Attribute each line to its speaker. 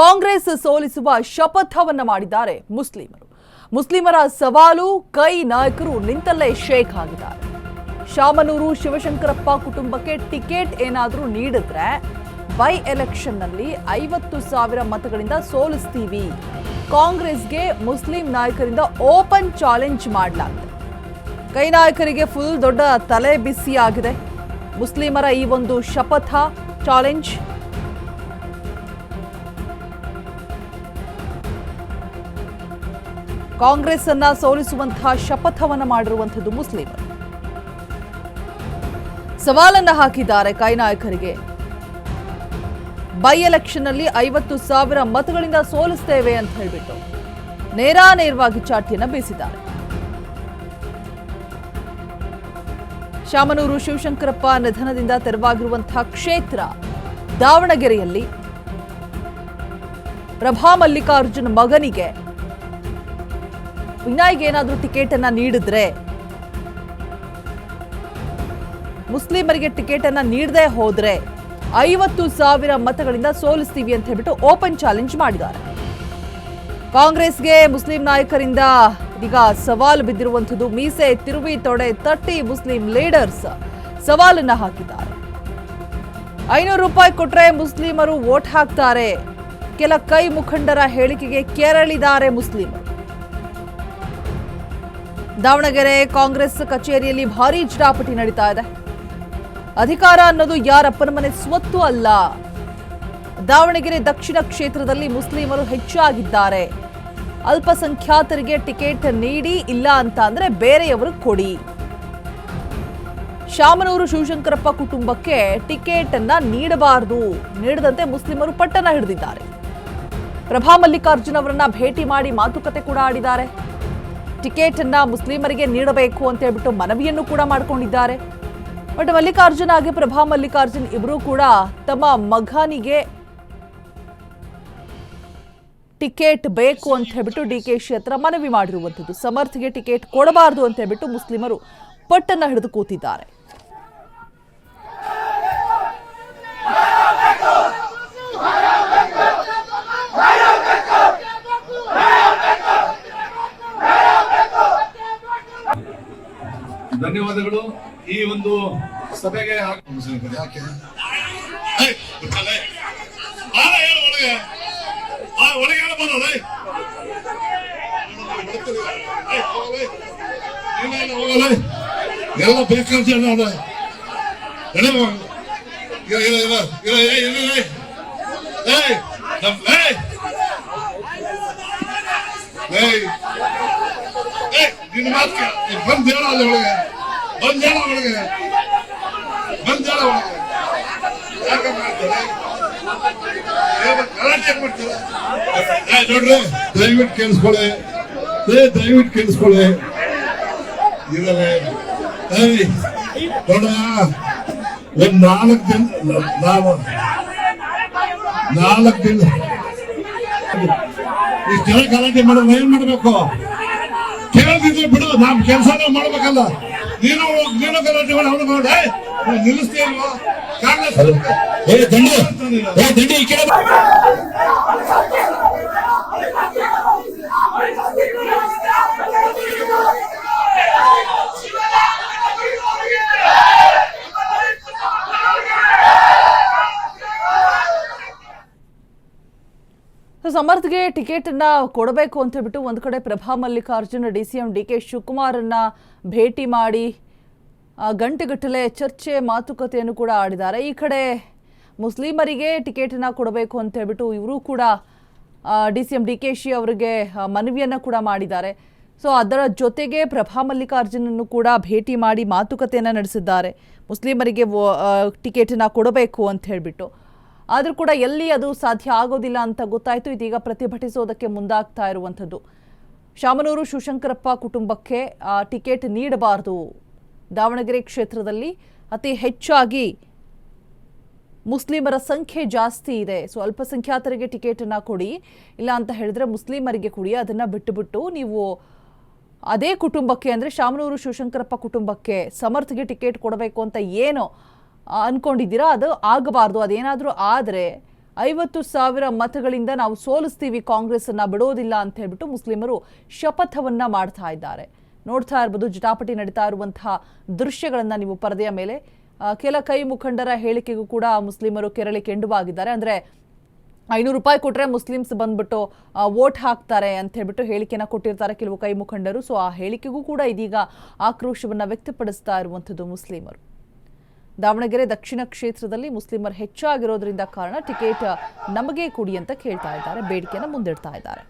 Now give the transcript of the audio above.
Speaker 1: ಕಾಂಗ್ರೆಸ್ ಸೋಲಿಸುವ ಶಪಥವನ್ನ ಮಾಡಿದ್ದಾರೆ ಮುಸ್ಲಿಮರ ಸವಾಲು ಕೈ ನಾಯಕರು ನಿಂತಲ್ಲೇ ಶೇಕ್ ಆಗಿದ್ದಾರೆ. ಶಾಮನೂರು ಶಿವಶಂಕರಪ್ಪ ಕುಟುಂಬಕ್ಕೆ ಟಿಕೆಟ್ ಏನಾದರೂ ನೀಡಿದ್ರೆ ಬೈ ಎಲೆಕ್ಷನ್ ನಲ್ಲಿ 50,000 ಮತಗಳಿಂದ ಸೋಲಿಸ್ತೀವಿ. ಕಾಂಗ್ರೆಸ್ಗೆ ಮುಸ್ಲಿಂ ನಾಯಕರಿಂದ ಓಪನ್ ಚಾಲೆಂಜ್ ಮಾಡಲಾಗಿದೆ. ಕೈ ನಾಯಕರಿಗೆ ಫುಲ್ ದೊಡ್ಡ ತಲೆ ಬಿಸಿ ಆಗಿದೆ. ಮುಸ್ಲಿಮರ ಈ ಒಂದು ಶಪಥ ಚಾಲೆಂಜ್ ಕಾಂಗ್ರೆಸ್ ಅನ್ನ ಸೋಲಿಸುವಂತಹ ಶಪಥವನ್ನ ಮಾಡಿರುವಂತದ್ದು ಮುಸ್ಲಿಮರು. ಸವಾಲನ್ನ ಹಾಕಿದ್ದಾರೆ ಕೈ ನಾಯಕರಿಗೆ. ಬೈ ಎಲೆಕ್ಷನ್ ನಲ್ಲಿ 50,000 ಮತಗಳಿಂದ ಸೋಲಿಸ್ತೇವೆ ಅಂತ ಹೇಳಿಬಿಟ್ಟು ನೇರವಾಗಿ ಚಾಟಿಯನ್ನ ಬೀಸಿದ್ದಾರೆ. ಶಾಮನೂರು ಶಿವಶಂಕರಪ್ಪ ನಿಧನದಿಂದ ತೆರವಾಗಿರುವಂತಹ ಕ್ಷೇತ್ರ ದಾವಣಗೆರೆಯಲ್ಲಿ ಪ್ರಭಾ ಮಲ್ಲಿಕಾರ್ಜುನ್ ಮಗನಿಗೆ ವಿನಾಯ್ಗೆ ಏನಾದರೂ ಟಿಕೆಟ್ ಅನ್ನ ನೀಡಿದ್ರೆ, ಮುಸ್ಲಿಮರಿಗೆ ಟಿಕೆಟ್ ಅನ್ನ ನೀಡದೆ ಹೋದ್ರೆ 50,000 ಮತಗಳಿಂದ ಸೋಲಿಸ್ತೀವಿ ಅಂತ ಹೇಳ್ಬಿಟ್ಟು ಓಪನ್ ಚಾಲೆಂಜ್ ಮಾಡಿದ್ದಾರೆ. ಕಾಂಗ್ರೆಸ್ಗೆ ಮುಸ್ಲಿಂ ನಾಯಕರಿಂದ ಈಗ ಸವಾಲು ಬಿದ್ದಿರುವಂಥದ್ದು. ಮೀಸೆ ತಿರುವಿ ತೊಡೆ ತಟ್ಟಿ ಮುಸ್ಲಿಂ ಲೀಡರ್ಸ್ ಸವಾಲನ್ನ ಹಾಕಿದ್ದಾರೆ. 500 ರೂಪಾಯಿ ಕೊಟ್ರೆ ಮುಸ್ಲಿಮರು ವೋಟ್ ಹಾಕ್ತಾರೆ. ಕೆಲ ಕೈ ಮುಖಂಡರ ಹೇಳಿಕೆಗೆ ಕೆರಳಿದ್ದಾರೆ ಮುಸ್ಲಿಮರು. ದಾವಣಗೆರೆ ಕಾಂಗ್ರೆಸ್ ಕಚೇರಿಯಲ್ಲಿ ಭಾರೀ ಜಟಾಪಟಿ ನಡೀತಾ ಇದೆ. ಅಧಿಕಾರ ಅನ್ನೋದು ಯಾರಪ್ಪನ ಮನೆ ಸ್ವತ್ತು ಅಲ್ಲ. ದಾವಣಗೆರೆ ದಕ್ಷಿಣ ಕ್ಷೇತ್ರದಲ್ಲಿ ಮುಸ್ಲಿಮರು ಹೆಚ್ಚಾಗಿದ್ದಾರೆ. ಅಲ್ಪಸಂಖ್ಯಾತರಿಗೆ ಟಿಕೆಟ್ ನೀಡಿ, ಇಲ್ಲ ಅಂತ ಅಂದ್ರೆ ಬೇರೆಯವರು ಕೊಡಿ. ಶಾಮನೂರು ಶಿವಶಂಕರಪ್ಪ ಕುಟುಂಬಕ್ಕೆ ಟಿಕೆಟ್ ಅನ್ನ ನೀಡಬಾರದು, ನೀಡದಂತೆ ಮುಸ್ಲಿಮರು ಪಟ್ಟಣ ಹಿಡಿದಿದ್ದಾರೆ. ಪ್ರಭಾ ಮಲ್ಲಿಕಾರ್ಜುನ್ ಅವರನ್ನ ಭೇಟಿ ಮಾಡಿ ಮಾತುಕತೆ ಕೂಡ ಆಡಿದ್ದಾರೆ. ಟಿಕೆಟ್ ಅನ್ನ ಮುಸ್ಲಿಮರಿಗೆ ನೀಡಬೇಕು ಅಂತ ಹೇಳ್ಬಿಟ್ಟು ಮನವಿಯನ್ನು ಕೂಡ ಮಾಡಿಕೊಂಡಿದ್ದಾರೆ. ಬಟ್ ಮಲ್ಲಿಕಾರ್ಜುನ್ ಹಾಗೆ ಪ್ರಭಾ ಮಲ್ಲಿಕಾರ್ಜುನ್ ಇಬ್ಬರೂ ಕೂಡ ತಮ್ಮ ಮಗನಿಗೆ ಟಿಕೆಟ್ ಬೇಕು ಅಂತ ಹೇಳ್ಬಿಟ್ಟು ಡಿಕೆಶಿ ಹತ್ರ ಮನವಿ ಮಾಡಿರುವಂಥದ್ದು. ಸಮರ್ಥ್ಗೆ ಟಿಕೆಟ್ ಕೊಡಬಾರದು ಅಂತ ಹೇಳ್ಬಿಟ್ಟು ಮುಸ್ಲಿಮರು ಪಟ್ಟನ್ನ ಹಿಡಿದು ಕೂತಿದ್ದಾರೆ.
Speaker 2: ಧನ್ಯವಾದಗಳು. ಈ ಒಂದು ಸಭೆಗೆ ಎಲ್ಲ ಬೇಕಾದ ಬಂದ್ ಹೇಳ ಒಳಗೆ ಬಂದ್ ಹೇಳ ಒಳಗೆ ಬಂದ್ ಹೇಳ ಒಳಗೆ ಯಾಕೆ ಮಾಡ್ತಾರೆ ಗಲಾಟೆ ಮಾಡ್ತಾರೆ. ನೋಡ್ರಿ, ದಯವಿಟ್ಟು ಕೇಳಿಸ್ಕೊಳ್ಳಿ, ದಯವಿಟ್ಟು ಕೇಳಿಸ್ಕೊಳ್ಳಿ. ಇದಾವೆ ನೋಡ, ಒಂದ್ 4 ದಿನ ಇಷ್ಟು ಜನ ಗಲಾಟೆ ಮಾಡೋದು ಏನ್ ಮಾಡ್ಬೇಕು? ಕೇಳ್ತಿದ್ರೆ ಬಿಡು, ನಾವ್ ಕೆಲಸನ ಮಾಡ್ಬೇಕಲ್ಲ. ನೀನು ಗಲಾಟೆ ಮಾಡಿ ಅವನು ನಿಲ್ಲಿಸ್ತೀಯಲ್ವಾ? ಕಾಂಗ್ರೆಸ್
Speaker 1: ಸಮರ್ಥ್ಗೆ ಟಿಕೆಟ್ ಅನ್ನ ಕೊಡಬೇಕು ಅಂತ ಹೇಳ್ಬಿಟ್ಟು ಒಂದ್ ಕಡೆ ಪ್ರಭಾ ಮಲ್ಲಿಕಾರ್ಜುನ್ ಡಿಸಿಎಂ ಡಿಕೆ ಶಿವಕುಮಾರನ್ನ ಭೇಟಿ ಮಾಡಿ ಗಂಟೆಗಟ್ಟಲೆ ಚರ್ಚೆ ಮಾತುಕತೆಯನ್ನು ಕೂಡ ಆಡಿದ್ದಾರೆ. ಈ ಕಡೆ ಮುಸ್ಲಿಮರಿಗೆ ಟಿಕೆಟ್ ಅನ್ನ ಕೊಡಬೇಕು ಅಂತ ಹೇಳ್ಬಿಟ್ಟು ಇವರು ಕೂಡ ಡಿಸಿಎಂ ಡಿಕೆಶಿ ಅವರಿಗೆ ಮನವಿಯನ್ನ ಕೂಡ ಮಾಡಿದ್ದಾರೆ. ಸೊ ಅದರ ಜೊತೆಗೆ ಪ್ರಭಾ ಮಲ್ಲಿಕಾರ್ಜುನನ್ನು ಕೂಡ ಭೇಟಿ ಮಾಡಿ ಮಾತುಕತೆಯನ್ನ ನಡೆಸಿದ್ದಾರೆ. ಮುಸ್ಲಿಮರಿಗೆ ಟಿಕೆಟ್ ಅನ್ನ ಕೊಡಬೇಕು ಅಂತ ಹೇಳ್ಬಿಟ್ಟು. ಆದರೂ ಕೂಡ ಎಲ್ಲಿ ಅದು ಸಾಧ್ಯ ಆಗೋದಿಲ್ಲ ಅಂತ ಗೊತ್ತಾಯಿತು. ಇದೀಗ ಪ್ರತಿಭಟಿಸೋದಕ್ಕೆ ಮುಂದಾಗ್ತಾ ಇರುವಂಥದ್ದು. ಶಾಮನೂರು ಶಿವಶಂಕರಪ್ಪ ಕುಟುಂಬಕ್ಕೆ ಟಿಕೆಟ್ ನೀಡಬಾರದು. ದಾವಣಗೆರೆ ಕ್ಷೇತ್ರದಲ್ಲಿ ಅತಿ ಹೆಚ್ಚಾಗಿ ಮುಸ್ಲಿಮರ ಸಂಖ್ಯೆ ಜಾಸ್ತಿ ಇದೆ. ಸೊ ಅಲ್ಪಸಂಖ್ಯಾತರಿಗೆ ಟಿಕೆಟ್ ಅನ್ನ ಕೊಡಿ, ಇಲ್ಲ ಅಂತ ಹೇಳಿದ್ರೆ ಮುಸ್ಲಿಮರಿಗೆ ಕೊಡಿ. ಅದನ್ನ ಬಿಟ್ಟು ನೀವು ಅದೇ ಕುಟುಂಬಕ್ಕೆ ಅಂದ್ರೆ ಶಾಮನೂರು ಶಿವಶಂಕರಪ್ಪ ಕುಟುಂಬಕ್ಕೆ ಸಮರ್ಥ್ಗೆ ಟಿಕೆಟ್ ಕೊಡಬೇಕು ಅಂತ ಏನು ಅನ್ಕೊಂಡಿದ್ದೀರಾ ಅದು ಆಗಬಾರ್ದು. ಅದೇನಾದರೂ ಆದರೆ 50,000 ಮತಗಳಿಂದ ನಾವು ಸೋಲಿಸ್ತೀವಿ, ಕಾಂಗ್ರೆಸ್ ಅನ್ನ ಬಿಡೋದಿಲ್ಲ ಅಂತ ಹೇಳ್ಬಿಟ್ಟು ಮುಸ್ಲಿಮರು ಶಪಥವನ್ನ ಮಾಡ್ತಾ ಇದ್ದಾರೆ. ನೋಡ್ತಾ ಇರ್ಬೋದು ಜಟಾಪಟಿ ನಡೀತಾ ಇರುವಂತಹ ದೃಶ್ಯಗಳನ್ನ ನೀವು ಪರದೆಯ ಮೇಲೆ. ಕೆಲ ಕೈ ಮುಖಂಡರ ಹೇಳಿಕೆಗೂ ಕೂಡ ಮುಸ್ಲಿಮರು ಕೆರಳಿ ಕೆಂಡುವಾಗಿದ್ದಾರೆ. ಅಂದ್ರೆ 500 ರೂಪಾಯಿ ಕೊಟ್ರೆ ಮುಸ್ಲಿಮ್ಸ್ ಬಂದ್ಬಿಟ್ಟು ವೋಟ್ ಹಾಕ್ತಾರೆ ಅಂತ ಹೇಳ್ಬಿಟ್ಟು ಹೇಳಿಕೆನ ಕೊಟ್ಟಿರ್ತಾರೆ ಕೆಲವು ಕೈ ಮುಖಂಡರು. ಸೊ ಆ ಹೇಳಿಕೆಗೂ ಕೂಡ ಇದೀಗ ಆಕ್ರೋಶವನ್ನ ವ್ಯಕ್ತಪಡಿಸ್ತಾ ಇರುವಂಥದ್ದು ಮುಸ್ಲಿಮರು. ದಾವಣಗೆರೆ ದಕ್ಷಿಣ ಕ್ಷೇತ್ರದಲ್ಲಿ ಮುಸ್ಲಿಮರು ಹೆಚ್ಚಾಗಿರೋದ್ರಿಂದ ಕಾರಣ ಟಿಕೆಟ್ ನಮಗೆ ಕೊಡಿ ಅಂತ ಕೇಳ್ತಾ ಇದ್ದಾರೆ, ಬೇಡಿಕೆಯನ್ನು ಮುಂದಿಡ್ತಾ ಇದ್ದಾರೆ.